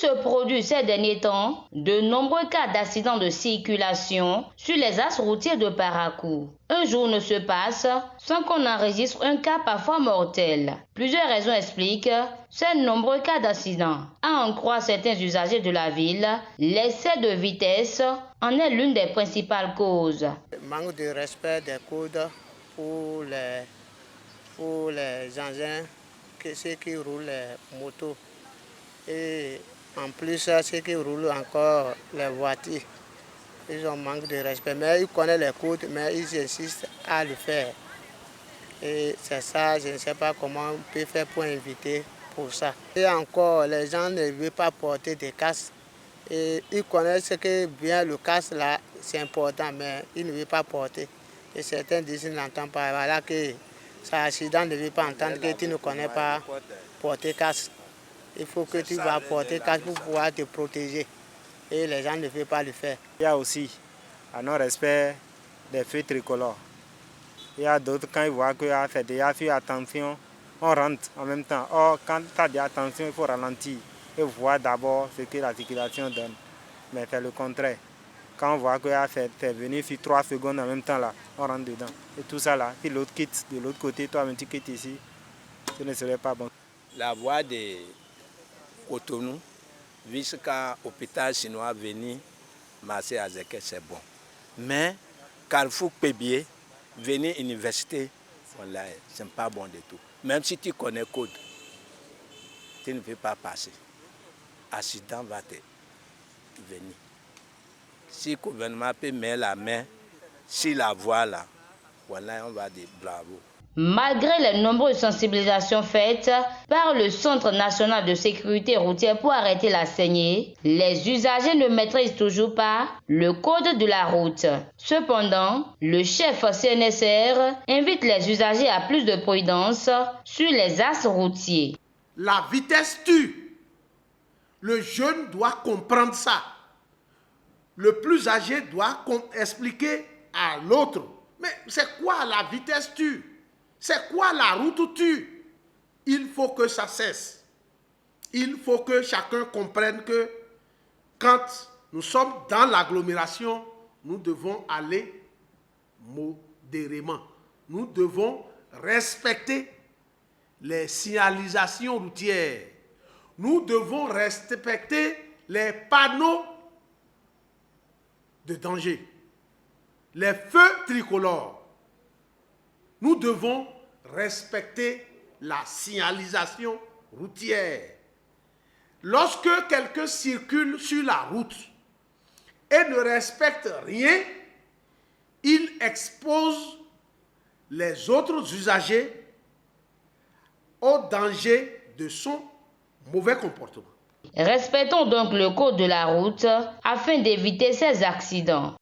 se produisent ces derniers temps de nombreux cas d'accidents de circulation sur les axes routiers de Parakou. Un jour ne se passe sans qu'on enregistre un cas parfois mortel. Plusieurs raisons expliquent ces nombreux cas d'accidents. À en croire certains usagers de la ville, l'excès de vitesse en est l'une des principales causes. Manque de respect des codes pour les engins, ceux qui roulent les motos. Et en plus, ceux qui roulent encore les voitures, ils ont manque de respect. Mais ils connaissent les codes, mais ils insistent à le faire. Et c'est ça, je ne sais pas comment on peut faire pour éviter pour ça. Et encore, les gens ne veulent pas porter des casques. Et ils connaissent que bien le casque là, c'est important, mais ils ne veulent pas porter. Et certains disent qu'ils n'entendent pas. Voilà que ça accident ne veut pas entendre que tu ne connais pas porter casque. Il faut que tu vas porter casque pour pouvoir te protéger. Et les gens ne veulent pas le faire. Il y a aussi un non-respect des feux tricolores. Il y a d'autres, quand ils voient qu'il y a fait déjà fait attention, on rentre en même temps. Or, quand tu as dit attention, il faut ralentir et voir d'abord ce que la circulation donne. Mais c'est le contraire. Quand on voit qu'il a fait venir 3 secondes en même temps, là, on rentre dedans. Et tout ça là, puis l'autre quitte de l'autre côté, toi-même tu quittes ici, ce ne serait pas bon. La voie de Cotonou jusqu'à l'hôpital chinois venir marcher à Zeke, c'est bon. Mais Carrefour Pébier, venir à l'université, voilà, ce n'est pas bon du tout. Même si tu connais le code, tu ne peux pas passer. Accident va te venir. Si le gouvernement peut mettre la main sur la voie là, voilà, on va dire bravo. Malgré les nombreuses sensibilisations faites par le Centre national de sécurité routière pour arrêter la saignée, les usagers ne maîtrisent toujours pas le code de la route. Cependant, le chef CNSR invite les usagers à plus de prudence sur les axes routiers. La vitesse tue. Le jeune doit comprendre ça. Le plus âgé doit expliquer à l'autre. Mais c'est quoi la vitesse tue? C'est quoi la route tue? Il faut que ça cesse. Il faut que chacun comprenne que quand nous sommes dans l'agglomération, nous devons aller modérément. Nous devons respecter les signalisations routières. Nous devons respecter les panneaux de danger, les feux tricolores. Nous devons respecter la signalisation routière. Lorsque quelqu'un circule sur la route et ne respecte rien, il expose les autres usagers au danger de son mauvais comportement. Respectons donc le code de la route afin d'éviter ces accidents.